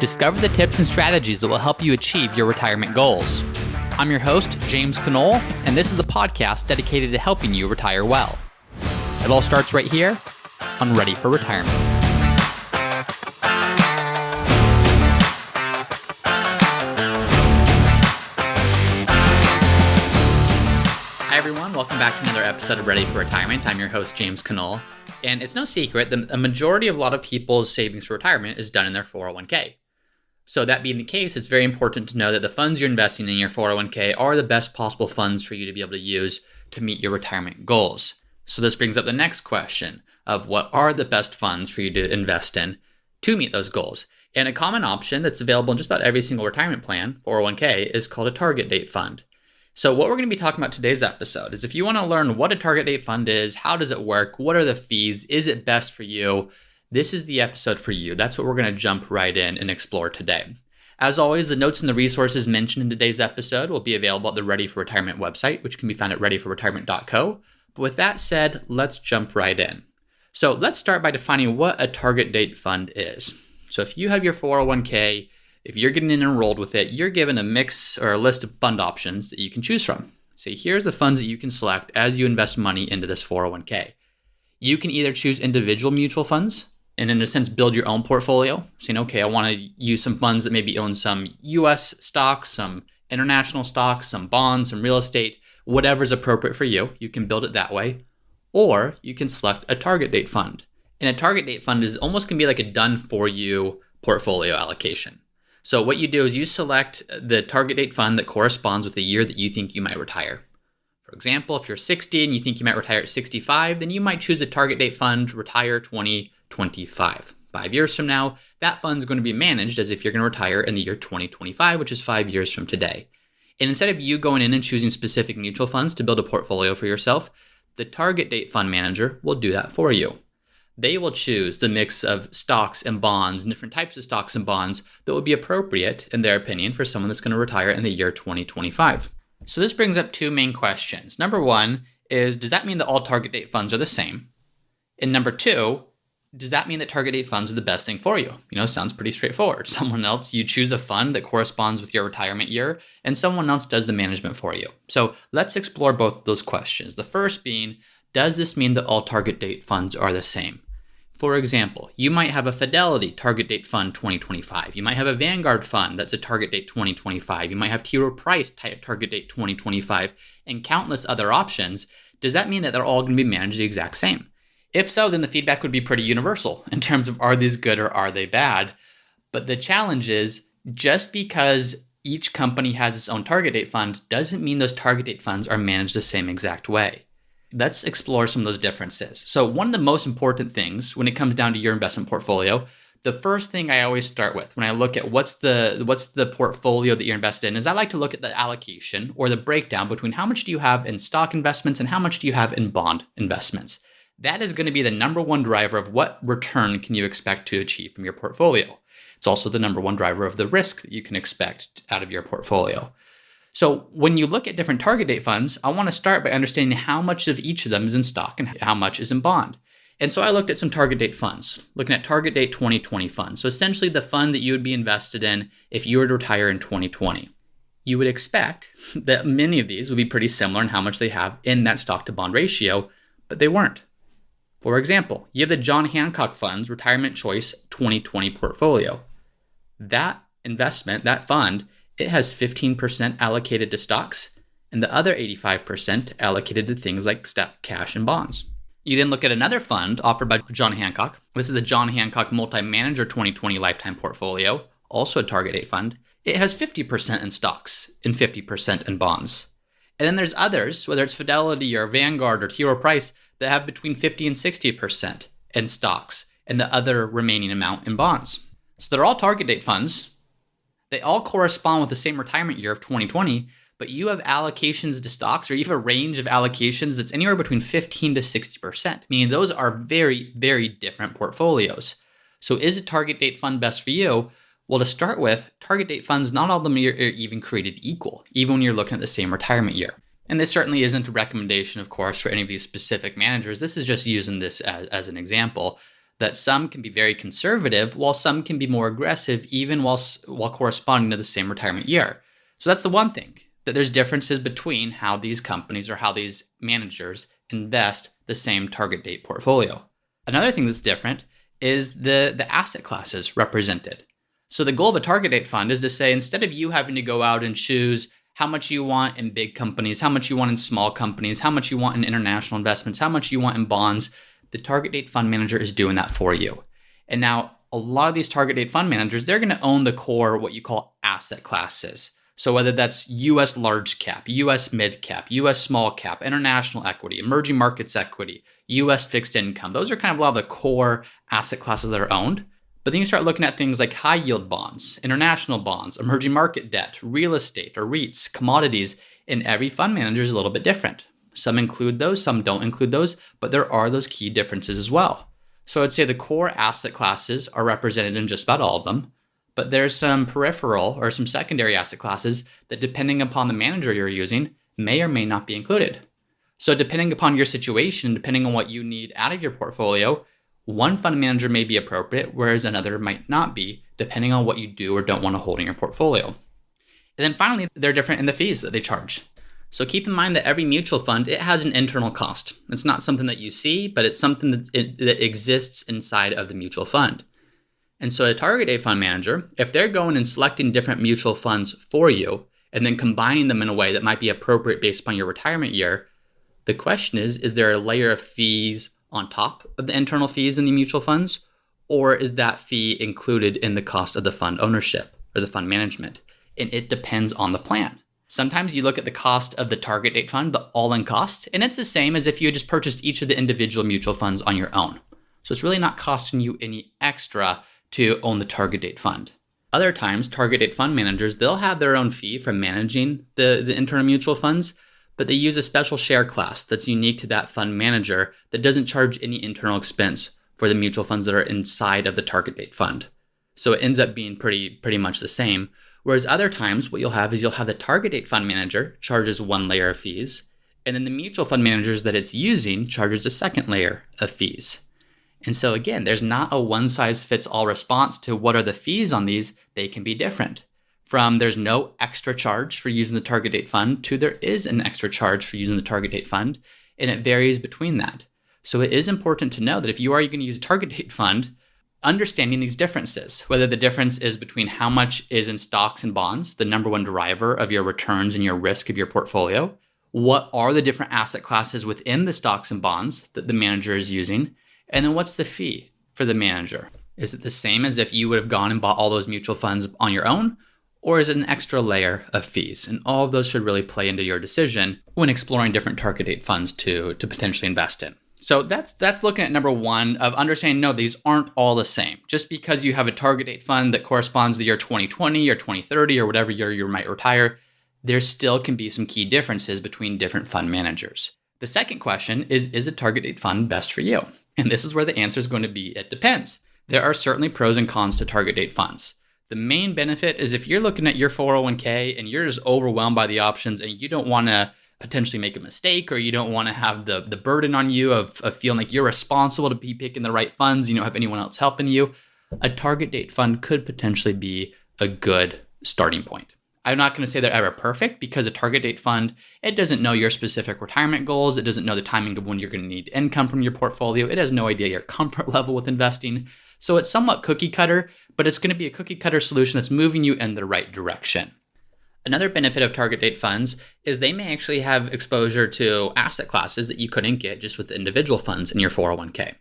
Discover the tips and strategies that will help you achieve your retirement goals. I'm your host, James Knoll, and this is the podcast dedicated to helping you retire well. It all starts right here on Ready for Retirement. Hi everyone, welcome back to another episode of Ready for Retirement. I'm your host, James Knoll, and it's no secret that a majority of a lot of people's savings for retirement is done in their 401k. So that being the case, it's very important to know that the funds you're investing in your 401k are the best possible funds for you to be able to use to meet your retirement goals. So this brings up the next question of what are the best funds for you to invest in to meet those goals. And a common option that's available in just about every single retirement plan, 401k, is called a target date fund. So what we're going to be talking about today's episode is if you want to learn what a target date fund is, how does it work, what are the fees, is it best for you, this is the episode for you. That's what we're going to jump right in and explore today. As always, the notes and the resources mentioned in today's episode will be available at the Ready for Retirement website, which can be found at readyforretirement.co. But with that said, let's jump right in. So let's start by defining what a target date fund is. So if you have your 401k, if you're getting enrolled with it, you're given a mix or a list of fund options that you can choose from. So here's the funds that you can select as you invest money into this 401k. You can either choose individual mutual funds, and in a sense, build your own portfolio, saying, okay, I want to use some funds that maybe own some US stocks, some international stocks, some bonds, some real estate, whatever's appropriate for you. You can build it that way. Or you can select a target date fund. And a target date fund is almost going to be like a done for you portfolio allocation. So what you do is you select the target date fund that corresponds with the year that you think you might retire. For example, if you're 60 and you think you might retire at 65, then you might choose a target date fund to retire 2025. 5 years from now, that fund's going to be managed as if you're going to retire in the year 2025, which is 5 years from today. And instead of you going in and choosing specific mutual funds to build a portfolio for yourself, the target date fund manager will do that for you. They will choose the mix of stocks and bonds and different types of stocks and bonds that would be appropriate, in their opinion, for someone that's going to retire in the year 2025. So this brings up two main questions. Number one is, does that mean that all target date funds are the same? And number two, does that mean that target date funds are the best thing for you? Sounds pretty straightforward. You choose a fund that corresponds with your retirement year, and someone else does the management for you. So let's explore both of those questions. The first being, does this mean that all target date funds are the same? For example, you might have a Fidelity Target Date Fund 2025. You might have a Vanguard fund that's a Target Date 2025. You might have T. Rowe Price Target Date 2025 and countless other options. Does that mean that they're all going to be managed the exact same? If so, then the feedback would be pretty universal in terms of are these good or are they bad? But the challenge is just because each company has its own target date fund doesn't mean those target date funds are managed the same exact way. Let's explore some of those differences. So one of the most important things when it comes down to your investment portfolio, the first thing I always start with when I look at what's the portfolio that you're invested in is I like to look at the allocation or the breakdown between how much do you have in stock investments and how much do you have in bond investments. That is going to be the number one driver of what return can you expect to achieve from your portfolio. It's also the number one driver of the risk that you can expect out of your portfolio. So when you look at different target date funds, I want to start by understanding how much of each of them is in stock and how much is in bond. And so I looked at some target date funds, looking at target date 2020 funds. So essentially the fund that you would be invested in if you were to retire in 2020. You would expect that many of these would be pretty similar in how much they have in that stock to bond ratio, but they weren't. For example, you have the John Hancock Fund's Retirement Choice 2020 portfolio. That investment, that fund, it has 15% allocated to stocks and the other 85% allocated to things like cash and bonds. You then look at another fund offered by John Hancock. This is the John Hancock Multi-Manager 2020 Lifetime Portfolio, also a target date fund. It has 50% in stocks and 50% in bonds. And then there's others, whether it's Fidelity or Vanguard or T. Rowe Price, that have between 50 and 60% in stocks and the other remaining amount in bonds. So they're all target date funds. They all correspond with the same retirement year of 2020, but you have allocations to stocks, or you have a range of allocations that's anywhere between 15 to 60%, meaning those are very, very different portfolios. So is a target date fund best for you? Well, to start with, target date funds, not all of them are even created equal, even when you're looking at the same retirement year. And this certainly isn't a recommendation, of course, for any of these specific managers. This is just using this as an example. that some can be very conservative while some can be more aggressive even while corresponding to the same retirement year. So that's the one thing, that there's differences between how these companies or how these managers invest the same target date portfolio. Another thing that's different is the asset classes represented. So the goal of a target date fund is to say, instead of you having to go out and choose how much you want in big companies, how much you want in small companies, how much you want in international investments, how much you want in bonds, the target date fund manager is doing that for you. And now a lot of these target date fund managers, they're going to own the core, what you call asset classes. So whether that's US large cap, US mid cap, US small cap, international equity, emerging markets equity, US fixed income, those are kind of a lot of the core asset classes that are owned. But then you start looking at things like high yield bonds, international bonds, emerging market debt, real estate or REITs, commodities, and every fund manager is a little bit different. Some include those, some don't include those, but there are those key differences as well. So I'd say the core asset classes are represented in just about all of them, but there's some peripheral or some secondary asset classes that, depending upon the manager you're using, may or may not be included. So depending upon your situation, depending on what you need out of your portfolio, one fund manager may be appropriate, whereas another might not be, depending on what you do or don't want to hold in your portfolio. And then finally, they're different in the fees that they charge. So keep in mind that every mutual fund, it has an internal cost. It's not something that you see, but it's something that exists inside of the mutual fund. And so a target date fund manager, if they're going and selecting different mutual funds for you and then combining them in a way that might be appropriate based upon your retirement year, the question is there a layer of fees on top of the internal fees in the mutual funds, or is that fee included in the cost of the fund ownership or the fund management? And it depends on the plan. Sometimes you look at the cost of the target date fund, the all-in cost, and it's the same as if you had just purchased each of the individual mutual funds on your own. So it's really not costing you any extra to own the target date fund. Other times, target date fund managers, they'll have their own fee from managing the internal mutual funds, but they use a special share class that's unique to that fund manager that doesn't charge any internal expense for the mutual funds that are inside of the target date fund. So it ends up being pretty much the same. Whereas other times, what you'll have the target date fund manager charges one layer of fees, and then the mutual fund managers that it's using charges a second layer of fees. And so again, there's not a one-size-fits-all response to what are the fees on these. They can be different. From there's no extra charge for using the target date fund to there is an extra charge for using the target date fund, and it varies between that. So it is important to know that if you are going to use a target date fund, understanding these differences, whether the difference is between how much is in stocks and bonds, the number one driver of your returns and your risk of your portfolio, what are the different asset classes within the stocks and bonds that the manager is using, and then what's the fee for the manager? Is it the same as if you would have gone and bought all those mutual funds on your own? Or is it an extra layer of fees? And all of those should really play into your decision when exploring different target date funds to potentially invest in. So that's looking at number one of understanding, no, these aren't all the same. Just because you have a target date fund that corresponds to the year 2020 or 2030 or whatever year you might retire, there still can be some key differences between different fund managers. The second question is a target date fund best for you? And this is where the answer is going to be, it depends. There are certainly pros and cons to target date funds. The main benefit is if you're looking at your 401k and you're just overwhelmed by the options and you don't want to potentially make a mistake, or you don't want to have the burden on you of feeling like you're responsible to be picking the right funds, you don't have anyone else helping you, a target date fund could potentially be a good starting point. I'm not going to say they're ever perfect, because a target date fund, it doesn't know your specific retirement goals. It doesn't know the timing of when you're going to need income from your portfolio. It has no idea your comfort level with investing. So it's somewhat cookie cutter, but it's going to be a cookie cutter solution that's moving you in the right direction. Another benefit of target date funds is they may actually have exposure to asset classes that you couldn't get just with individual funds in your 401k.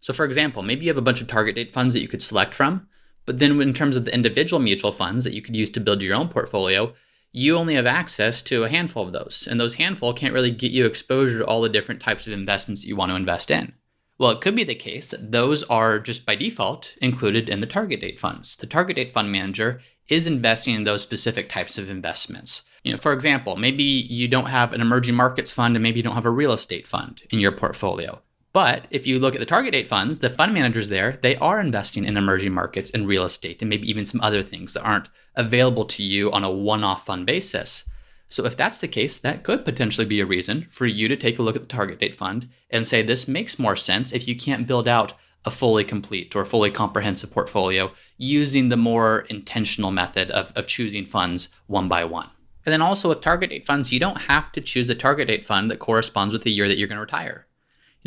So for example, maybe you have a bunch of target date funds that you could select from, but then in terms of the individual mutual funds that you could use to build your own portfolio, you only have access to a handful of those. And those handful can't really get you exposure to all the different types of investments that you want to invest in. Well, it could be the case that those are just by default included in the target date funds. The target date fund manager is investing in those specific types of investments. For example, maybe you don't have an emerging markets fund and maybe you don't have a real estate fund in your portfolio. But if you look at the target date funds, the fund managers there, they are investing in emerging markets and real estate and maybe even some other things that aren't available to you on a one-off fund basis. So if that's the case, that could potentially be a reason for you to take a look at the target date fund and say, this makes more sense if you can't build out a fully complete or fully comprehensive portfolio using the more intentional method of choosing funds one by one. And then also with target date funds, you don't have to choose a target date fund that corresponds with the year that you're going to retire.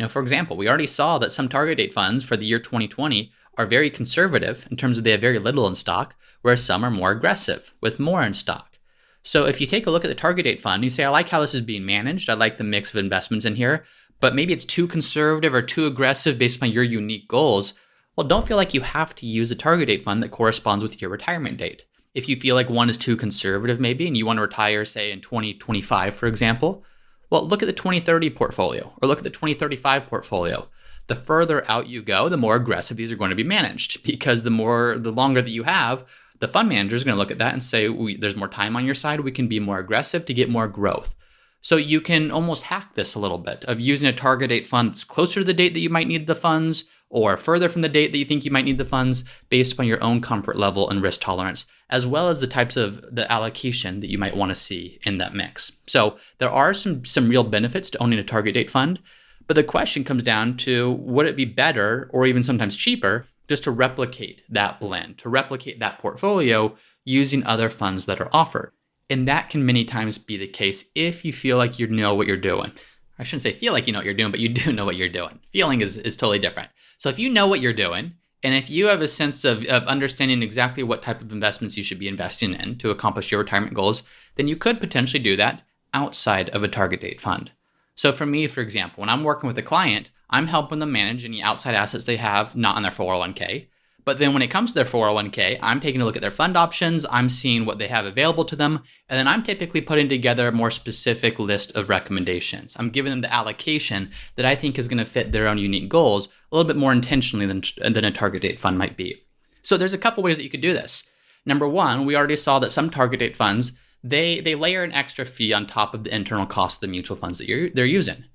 For example, we already saw that some target date funds for the year 2020 are very conservative in terms of they have very little in stock, whereas some are more aggressive with more in stock. So if you take a look at the target date fund, you say, I like how this is being managed. I like the mix of investments in here, but maybe it's too conservative or too aggressive based on your unique goals. Well, don't feel like you have to use a target date fund that corresponds with your retirement date. If you feel like one is too conservative maybe, and you want to retire, say, in 2025, for example, well, look at the 2030 portfolio or look at the 2035 portfolio. The further out you go, the more aggressive these are going to be managed, because the longer that you have, the fund manager is going to look at that and say, there's more time on your side. We can be more aggressive to get more growth. So you can almost hack this a little bit of using a target date fund that's closer to the date that you might need the funds or further from the date that you think you might need the funds based upon your own comfort level and risk tolerance, as well as the types of the allocation that you might want to see in that mix. So there are some real benefits to owning a target date fund, but the question comes down to, would it be better or even sometimes cheaper just to replicate that blend, to replicate that portfolio using other funds that are offered? And that can many times be the case if you feel like you know what you're doing. I shouldn't say feel like you know what you're doing, but you do know what you're doing. Feeling is totally different. So if you know what you're doing, and if you have a sense of understanding exactly what type of investments you should be investing in to accomplish your retirement goals, then you could potentially do that outside of a target date fund. So for me, for example, when I'm working with a client, I'm helping them manage any outside assets they have not on their 401k. But then when it comes to their 401k, I'm taking a look at their fund options, I'm seeing what they have available to them, and then I'm typically putting together a more specific list of recommendations. I'm giving them the allocation that I think is going to fit their own unique goals a little bit more intentionally than a target date fund might be. So there's a couple ways that you could do this. Number one, we already saw that some target date funds, they layer an extra fee on top of the internal cost of the mutual funds that they're using.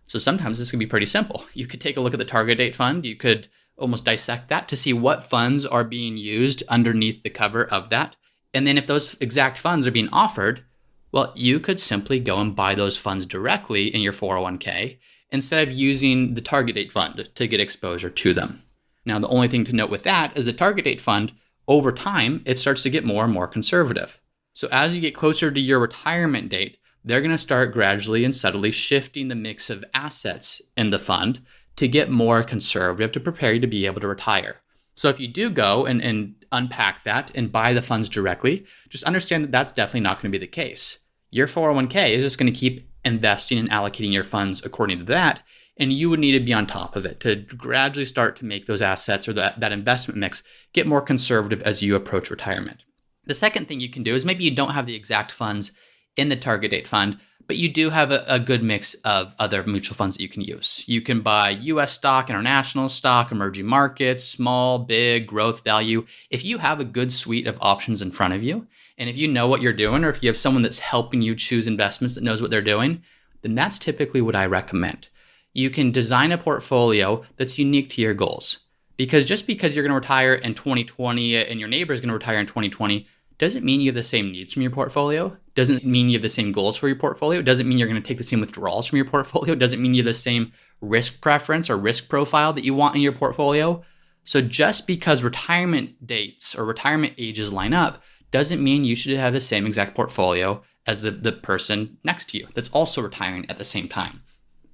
So sometimes this can be pretty simple. You could take a look at the target date fund. You could almost dissect that to see what funds are being used underneath the cover of that. And then if those exact funds are being offered, well, you could simply go and buy those funds directly in your 401k instead of using the target date fund to get exposure to them. Now, the only thing to note with that is the target date fund, over time, it starts to get more and more conservative. So as you get closer to your retirement date, they're going to start gradually and subtly shifting the mix of assets in the fund to get more conservative to prepare you to be able to retire. So if you do go and unpack that and buy the funds directly, just understand that that's definitely not going to be the case. Your 401k is just going to keep investing and allocating your funds according to that, and you would need to be on top of it to gradually start to make those assets or that investment mix get more conservative as you approach retirement. The second thing you can do is maybe you don't have the exact funds in the target date fund, but you do have a good mix of other mutual funds that you can use. You can buy US stock, international stock, emerging markets, small, big, growth value. If you have a good suite of options in front of you, and if you know what you're doing, or if you have someone that's helping you choose investments that knows what they're doing, then that's typically what I recommend. You can design a portfolio that's unique to your goals. Because just because you're going to retire in 2020 and your neighbor is going to retire in 2020, doesn't mean you have the same needs from your portfolio. Doesn't mean you have the same goals for your portfolio. Doesn't mean you're going to take the same withdrawals from your portfolio. Doesn't mean you have the same risk preference or risk profile that you want in your portfolio. So just because retirement dates or retirement ages line up doesn't mean you should have the same exact portfolio as the person next to you that's also retiring at the same time.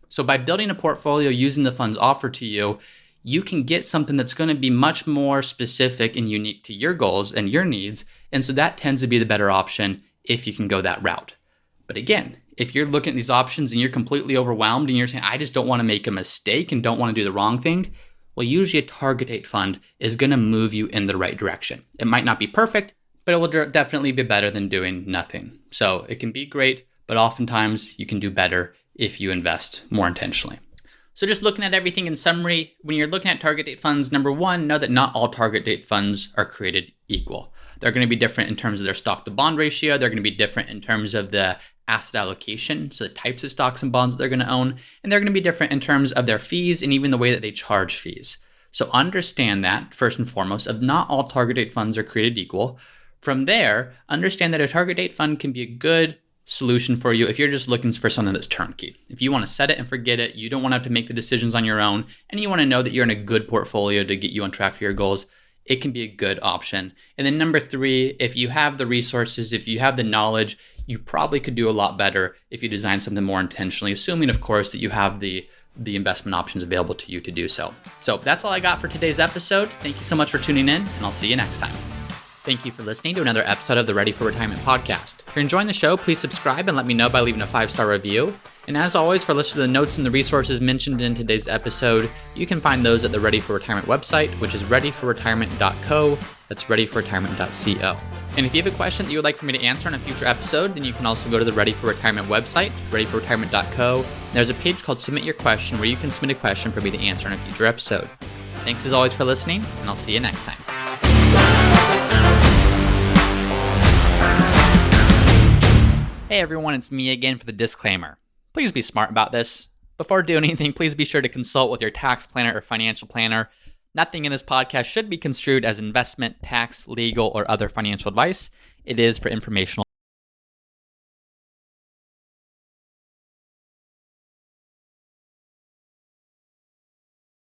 So by building a portfolio using the funds offered to you, you can get something that's going to be much more specific and unique to your goals and your needs. And so that tends to be the better option if you can go that route. But again, if you're looking at these options and you're completely overwhelmed and you're saying, I just don't want to make a mistake and don't want to do the wrong thing, well, usually a target date fund is going to move you in the right direction. It might not be perfect, but it will definitely be better than doing nothing. So it can be great, but oftentimes you can do better if you invest more intentionally. So just looking at everything in summary, when you're looking at target date funds, number one, know that not all target date funds are created equal. They're going to be different in terms of their stock to bond ratio. They're going to be different in terms of the asset allocation, so the types of stocks and bonds that they're going to own. And they're going to be different in terms of their fees and even the way that they charge fees. So understand that, first and foremost, of not all target date funds are created equal. From there, understand that a target date fund can be a good solution for you if you're just looking for something that's turnkey. If you want to set it and forget it, you don't want to have to make the decisions on your own, and you want to know that you're in a good portfolio to get you on track for your goals, it can be a good option. And then number 3, if you have the resources, if you have the knowledge, you probably could do a lot better if you design something more intentionally, assuming, of course, that you have the investment options available to you to do so. So that's all I got for today's episode. Thank you so much for tuning in, and I'll see you next time. Thank you for listening to another episode of the Ready for Retirement podcast. If you're enjoying the show, please subscribe and let me know by leaving a 5-star review. And as always, for lists to the notes and the resources mentioned in today's episode, you can find those at the Ready for Retirement website, which is readyforretirement.co. That's readyforretirement.co. And if you have a question that you would like for me to answer in a future episode, then you can also go to the Ready for Retirement website, readyforretirement.co. There's a page called Submit Your Question where you can submit a question for me to answer in a future episode. Thanks as always for listening, and I'll see you next time. Hey everyone, it's me again for the disclaimer. Please be smart about this. Before doing anything, please be sure to consult with your tax planner or financial planner. Nothing in this podcast should be construed as investment, tax, legal, or other financial advice. It is for informational